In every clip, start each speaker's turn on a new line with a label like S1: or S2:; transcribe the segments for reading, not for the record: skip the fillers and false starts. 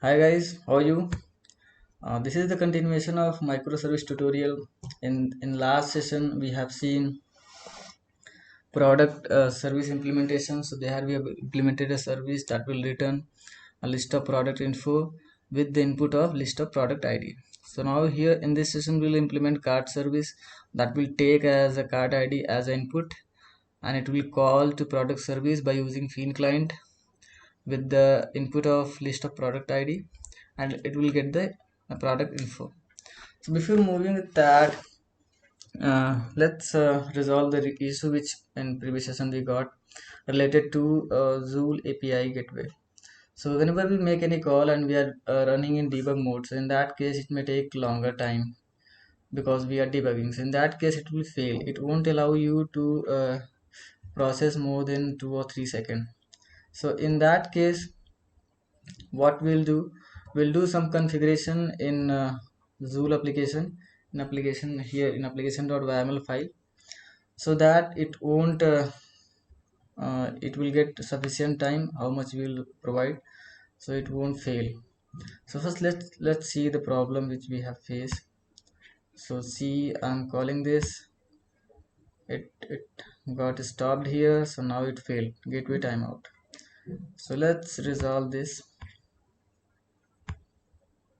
S1: Hi guys, how are you? This is the continuation of microservice tutorial. In last session, we have seen product service implementation. So there we have implemented a service that will return a list of product info with the input of list of product ID. So now here in this session, we'll implement cart service that will take as a cart ID as an input, and it will call to product service by using fiend client with the input of list of product ID, and it will get the product info. So before moving with that, let's resolve the issue which in previous session we got related to Zool API gateway. So whenever we make any call and we are running in debug mode, so in that case it may take longer time because we are debugging. So in that case it will fail. It won't allow you to process more than 2 or 3 seconds. So in that case, what we'll do some configuration in Zool application, in application.yml file, so that it will get sufficient time how much we'll provide, so it won't fail. So first let's see the problem which we have faced. So see, I'm calling this, it got stopped here, so now it failed, gateway timeout. So let's resolve this.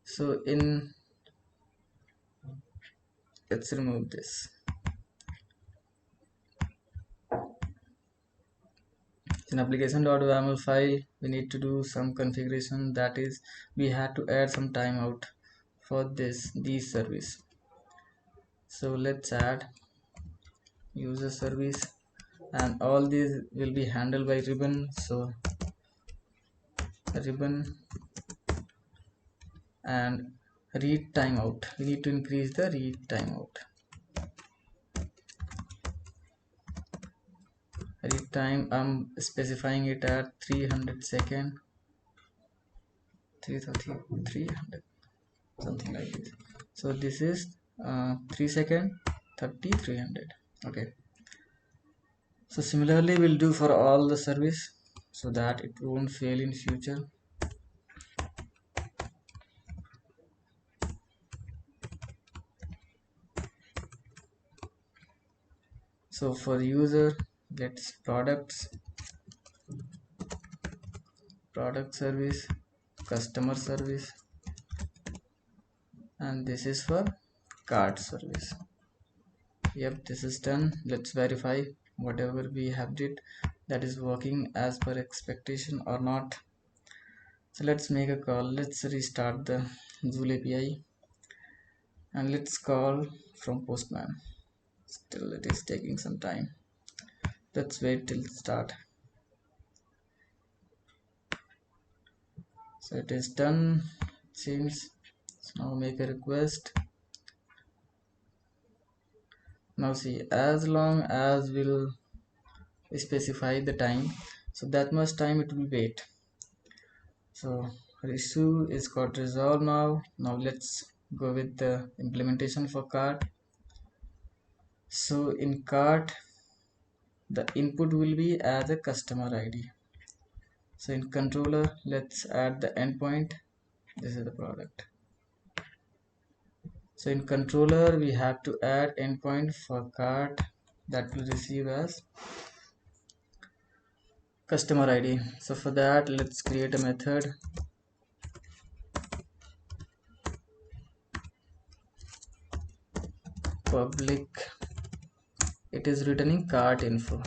S1: So in let's remove this. In application.yml file, we need to do some configuration, that is we had to add some timeout for these service. So let's add user service, and all these will be handled by ribbon. So ribbon and read timeout, we need to increase the read timeout. Read time, I'm specifying it at 300 second, 330 300, something like this. So this is 3 second, 30 300. Okay, so similarly we'll do for all the service so that it won't fail in future. So for user, gets product service, customer service, and this is for card service. Yep, this is done. Let's verify whatever we have did, that is working as per expectation or not. So let's make a call. Let's restart the Zool API and let's call from Postman. Still it is taking some time. Let's wait till start. So it is done, seems. So now make a request. Now see, as long as we'll specify the time, so that much time it will wait. So issue is got resolved now. Now let's go with the implementation for cart. So in cart, the input will be as a customer ID. So in controller, let's add the endpoint. This is the product. So in controller, we have to add endpoint for cart that will receive as customer ID. So for that, let's create a method. Public, it is returning cart info,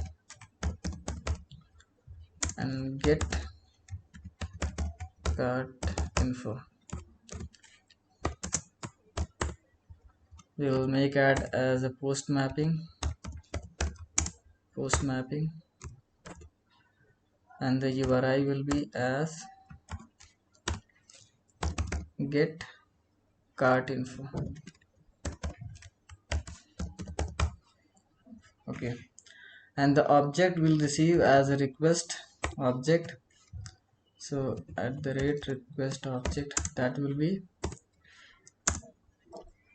S1: and get cart info. We will make add as a post mapping, and the URI will be as get cart info. Okay, and the object will receive as a request object. So at the rate request object, that will be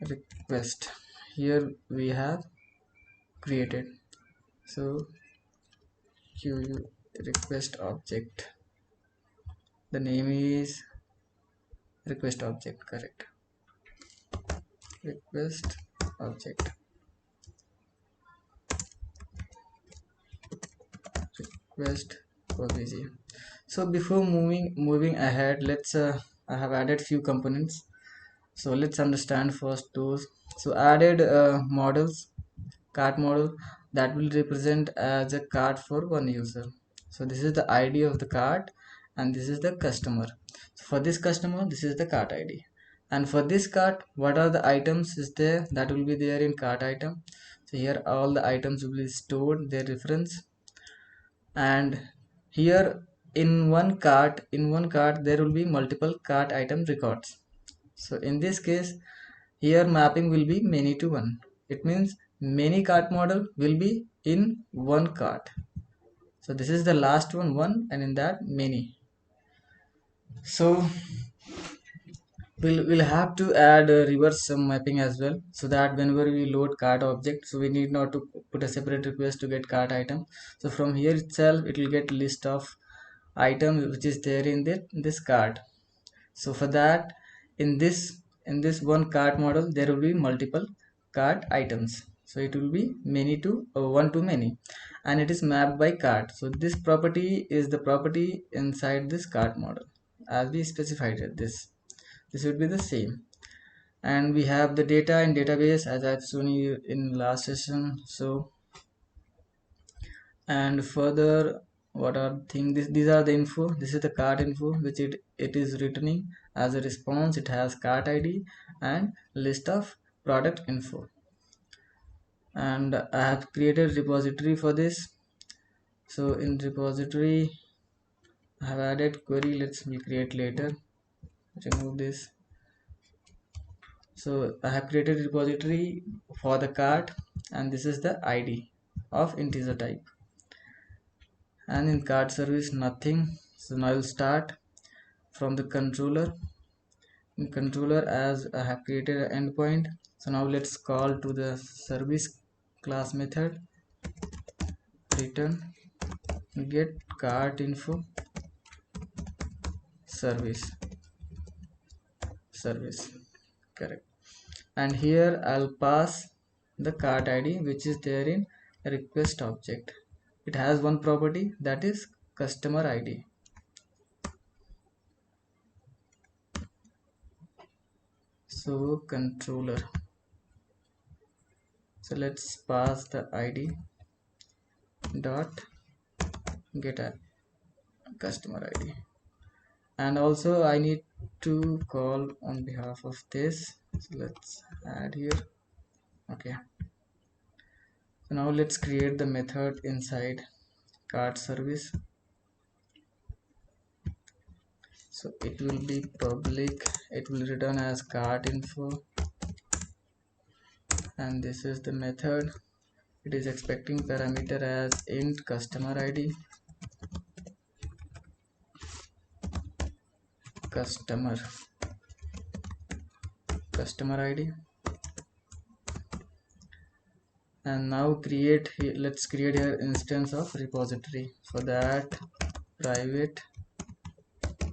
S1: request. Here we have created, so Q request object, the name is request object, correct. Request object, request obj. So before moving ahead, let's I have added few components. So let's understand first those. So added models, cart model that will represent as a card for one user. So this is the ID of the card, and this is the customer. So for this customer, this is the cart ID, and for this cart, what are the items is there that will be there in cart item. So here all the items will be stored their reference, and here in one cart there will be multiple cart item records. So in this case, here mapping will be many to one. It means many cart model will be in one cart. So this is the last one, and in that many. So we'll have to add a reverse sum mapping as well, so that whenever we load cart object, so we need not to put a separate request to get cart item. So from here itself, it will get list of item which is there in this cart. So for that, in this one cart model, there will be multiple cart items. So it will be many to one to many, and it is mapped by cart. So this property is the property inside this cart model, as we specified it. This would be the same. And we have the data in database, as I've shown you in last session. So and further, what are things, these are the info. This is the cart info which it is returning as a response. It has cart ID and list of product info. And I have created repository for this. So in repository, I have added query. We'll create later. Remove this. So I have created repository for the cart, and this is the ID of integer type. And in cart service, nothing. So now I'll start from the controller. In controller, as I have created an endpoint, so now let's call to the service class method, return get cart info service, correct. And here I'll pass the cart ID which is there in request object. It has one property, that is customer ID. So controller, so let's pass the ID dot get a customer ID. And also I need to call on behalf of this. So let's add here. Okay, so now let's create the method inside cart service. So it will be public, it will return as cart info, and this is the method. It is expecting parameter as int customer ID, customer ID. And now let's create here instance of repository. For that, private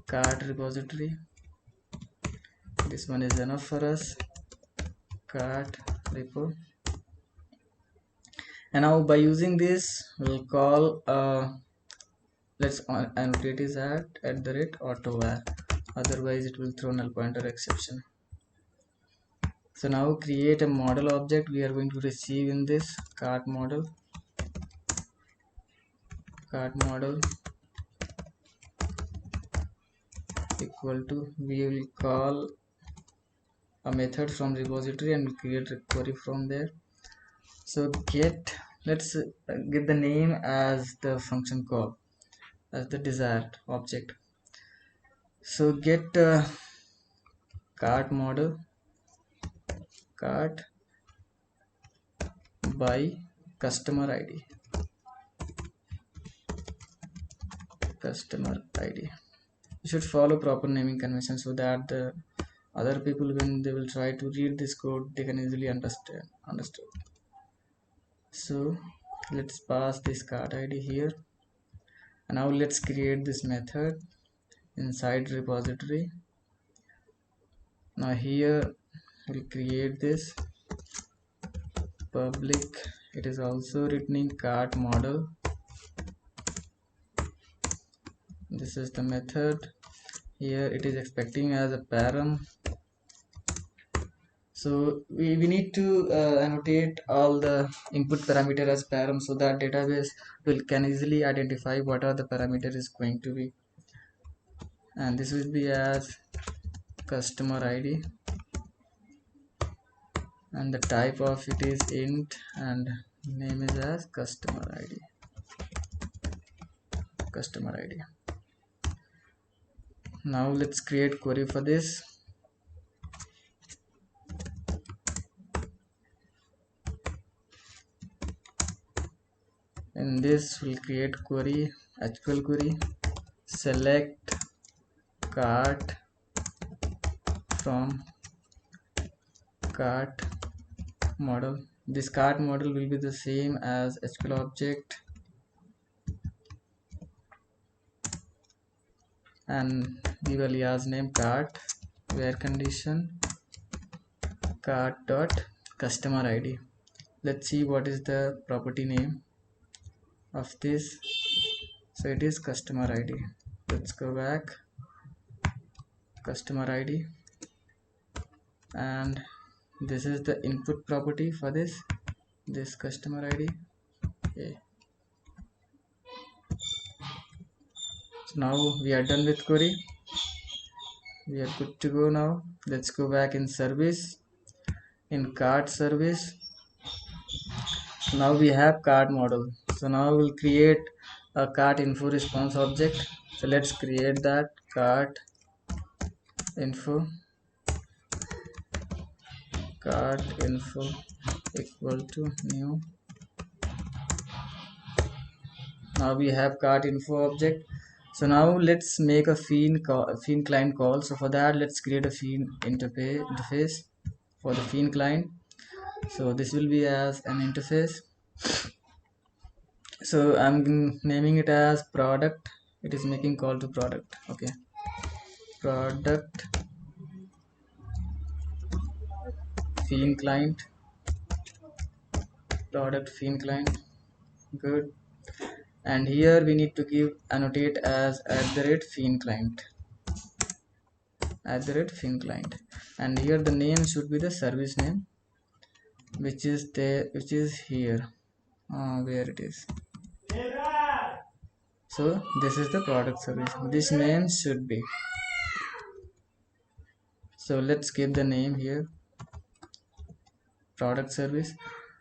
S1: cart repository, this one is enough for us, cart repo. And now by using this, we'll call let's annotate is at the rate auto-var, otherwise it will throw null pointer exception. So now create a model object we are going to receive in this cart model equal to, we will call a method from repository and create a query from there. So let's give the name as the function call, as the desired object. So get cart model cart by customer ID. You should follow proper naming convention, so that the other people, when they will try to read this code, they can easily understood. So let's pass this cart ID here. And now let's create this method inside repository. Now here we'll create this public. It is also written in cart model. This is the method. Here it is expecting as a param. So we need to annotate all the input parameter as param, so that database can easily identify what are the parameter is going to be. And this will be as customer id, and the type of it is int, and name is as customer id. Now let's create query for this. In this we'll create query, SQL query, select cart from cart model. This cart model will be the same as SQL object, and give alias name cart, where condition cart dot customer id. Let's see what is the property name of this. So it is customer id. Let's go back, customer id, and this is the input property for this customer id. Okay. So now we are done with query, we are good to go. Now let's go back in service, in cart service. Now we have cart model. So now we'll create a cart info response object. So let's create that cart info equal to new. Now we have cart info object. So now let's make a fiend client call. So for that, let's create a fiend interface for the fiend client. So this will be as an interface. So I'm naming it as product. It is making call to product. Okay, product fiend client, product fiend client. Good. And here we need to give annotate as @fiend client, @fiend client. And here the name should be the service name, which is there, which is here, where it is. So this is the product service, this name should be. So let's give the name here, product service.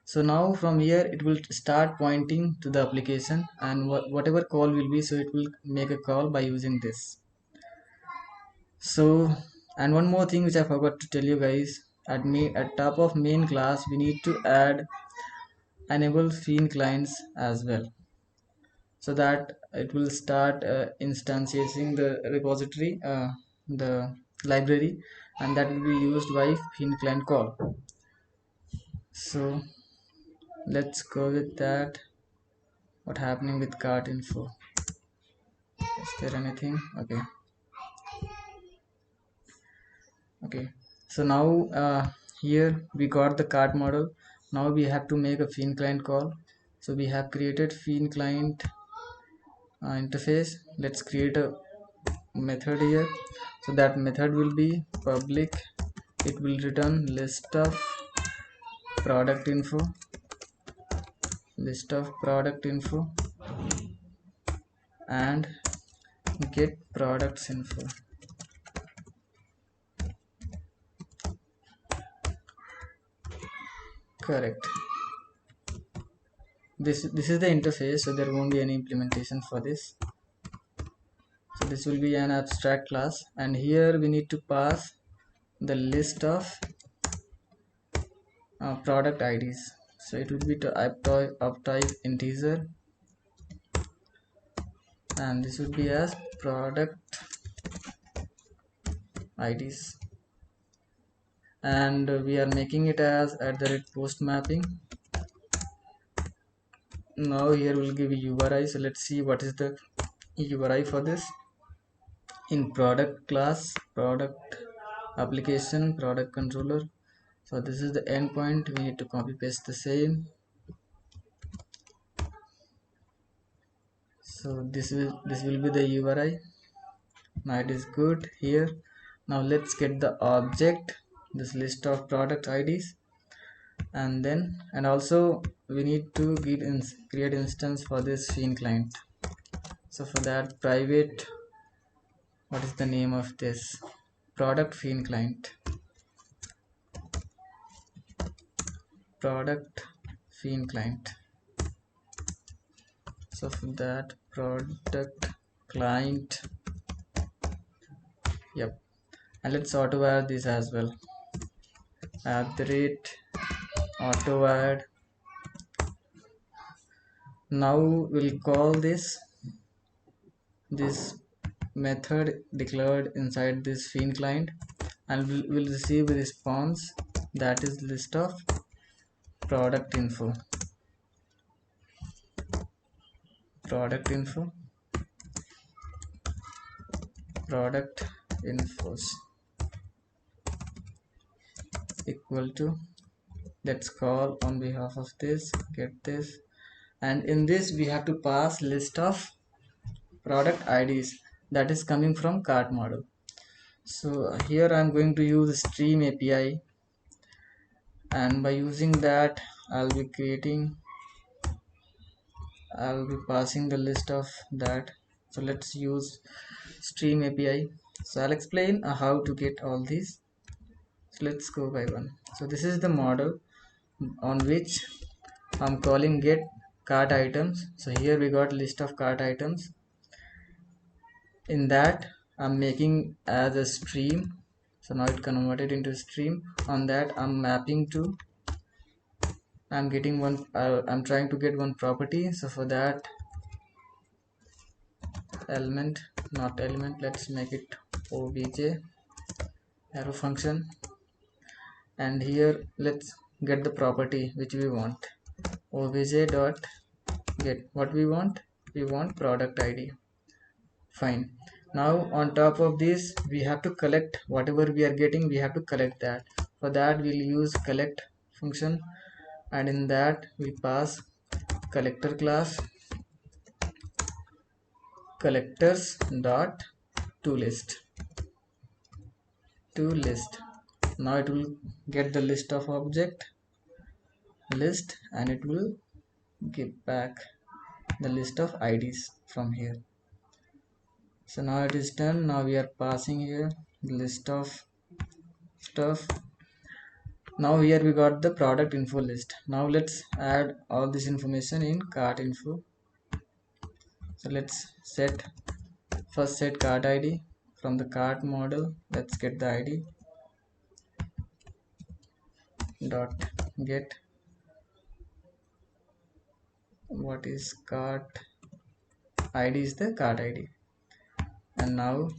S1: So now from here it will start pointing to the application, and whatever call will be, so it will make a call by using this. So, and one more thing which I forgot to tell you guys, at top of main class we need to add enable fiend clients as well, so that it will start instantiating the repository, the library, and that will be used by fiend client call. So let's go with that. What happening with cart info? Is there anything? Okay, so now here we got the cart model. Now we have to make a fiend client call. So we have created fiend client interface. Let's create a method here. So that method will be public. It will return list of product info, and get products info. Correct. This is the interface, so there won't be any implementation for this. So this will be an abstract class, and here we need to pass the list of product IDs. So it will be of type integer, and this will be as product IDs, and we are making it as @post mapping. Now here we'll give URI. So let's see what is the URI for this. In product class, product application product controller. So this is the endpoint. We need to copy paste the same. So this will be the URI. Now it is good here. Now let's get the object, this list of product IDs, and also we need to create instance for this Fiend client. So for that, private, what is the name of this? Product Fiend client. Product Fiend client. So for that, product client, yep. And let's auto add this as well. @auto add. Now we'll call this method declared inside this Fiend client, and we'll receive a response that is list of product info. Product info. Product infos equal to, let's call on behalf of this, get this, and in this we have to pass list of product IDs that is coming from cart model. So here I'm going to use stream API, and by using that I'll be passing the list of that. So let's use stream API. So I'll explain how to get all these. So let's go by one. So this is the model on which I'm calling get cart items. So here we got list of cart items. In that I'm making as a stream. So now it converted into stream. On that I'm mapping to, I'm getting one, I'm trying to get one property. So for that, element, not element, let's make it obj arrow function, and here let's get the property which we want. Obj dot get what we want. We want product ID. Fine. Now on top of this we have to collect whatever we are getting. We have to collect that. For that we'll use collect function, and in that we pass collector class collectors dot toList. Now it will get the list of object list, and it will give back the list of IDs from here. So now it is done. Now we are passing here the list of stuff. Now here we got the product info list. Now let's add all this information in cart info. So let's first set cart ID from the cart model. Let's get the ID dot get what is cart ID is the cart ID, and now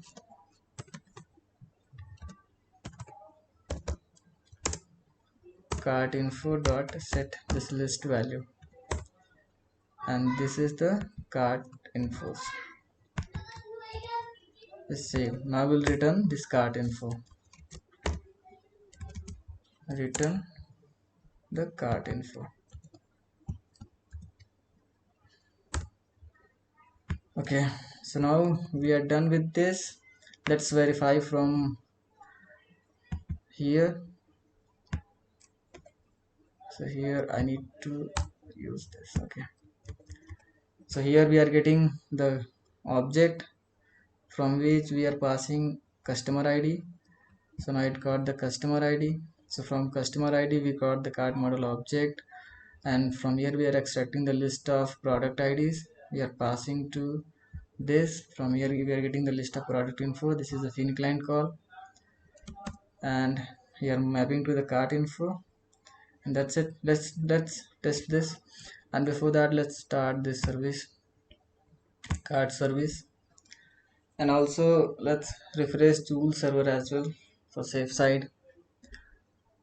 S1: cart info dot set this list value, and this is the cart infos. Save. Now we'll return this cart info. Return the cart info. Okay, so now we are done with this. Let's verify from here. So here I need to use this. Okay, so here we are getting the object from which we are passing customer ID. So now it got the customer ID. So from customer ID we got the cart model object, and from here we are extracting the list of product IDs. We are passing to this. From here we are getting the list of product info. This is the Fiend client call, and we are mapping to the cart info, and that's it. Let's test this, and before that let's start this service, cart service, and also let's refresh Joule server as well for safe side.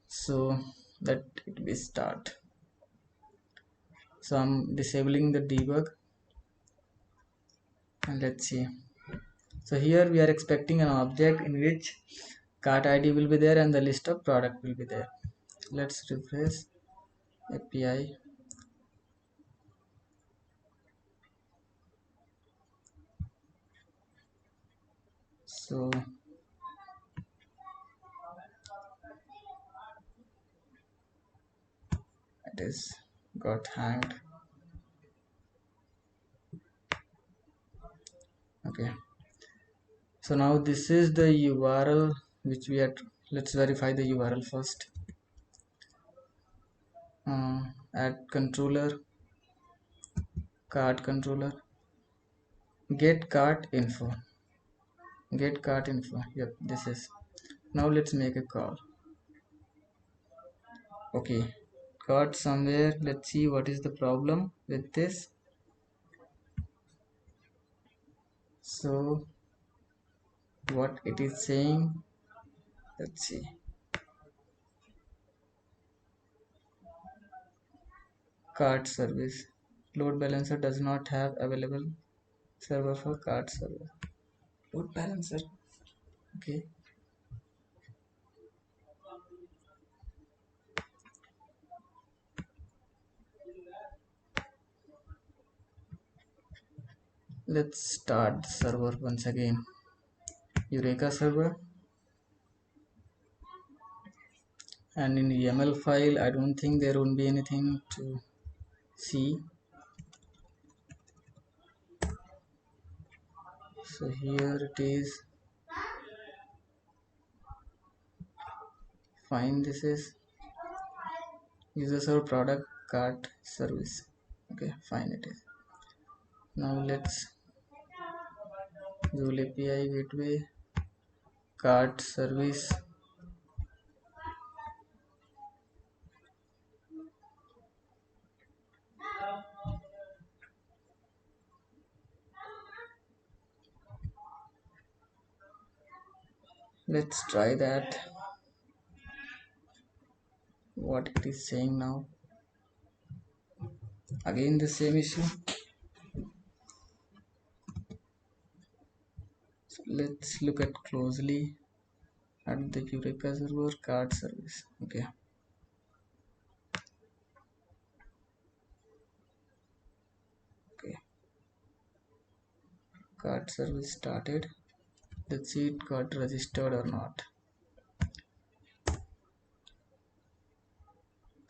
S1: So let it be start. So I'm disabling the debug, and let's see. So here we are expecting an object in which cart ID will be there and the list of product will be there. Let's refresh API. So it is got hanged. Okay, so now this is the URL which we had. Let's verify the URL first. Add controller, cart controller, get cart info, yep, this is. Now let's make a call. Okay, cart somewhere. Let's see what is the problem with this. So what it is saying, let's see. Cart service, load balancer does not have available server for cart server. Load balancer, okay. Let's start the server once again. Eureka server, and in the YAML file I don't think there won't be anything to see. So here it is. Fine, this is user server product cart service. Okay, fine it is. Now let's Joule API gateway cart service. Let's try that. What it is saying now. Again the same issue. So let's look at closely at the Eureka server cart service. Okay. Okay. Cart service started. Let's see it got registered or not.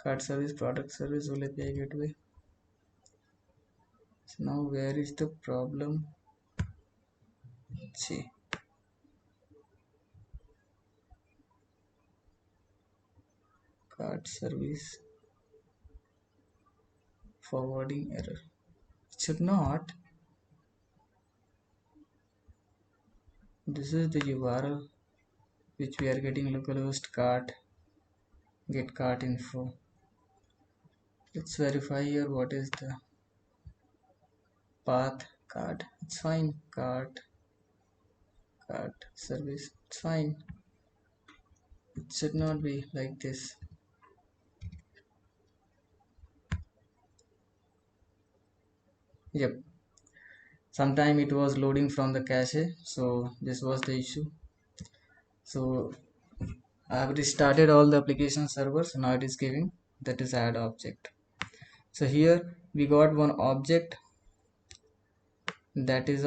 S1: Cart service, product service, Joule API gateway. So now where is the problem? Let's see. Cart service forwarding error. It should not. This is the URL which we are getting, localhost cart get cart info. Let's verify here what is the path. Cart, it's fine. Cart service, it's fine. It should not be like this. Yep, sometime it was loading from the cache, so this was the issue. So I have restarted all the application servers. Now it is giving, that is add object. So here we got one object that is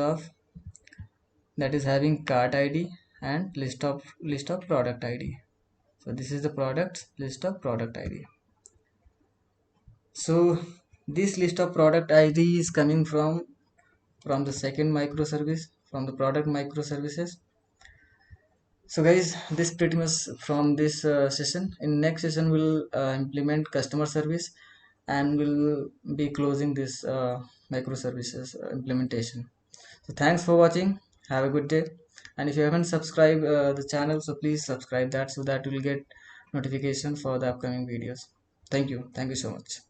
S1: having cart ID and list of product ID. So this is the product list of product ID. So this list of product ID is coming from the second microservice, from the product microservices. So guys, this pretty much from this session. In next session we'll implement customer service, and we'll be closing this microservices implementation. So thanks for watching, have a good day, and if you haven't subscribed the channel, so please subscribe that, so that you will get notification for the upcoming videos. Thank you so much.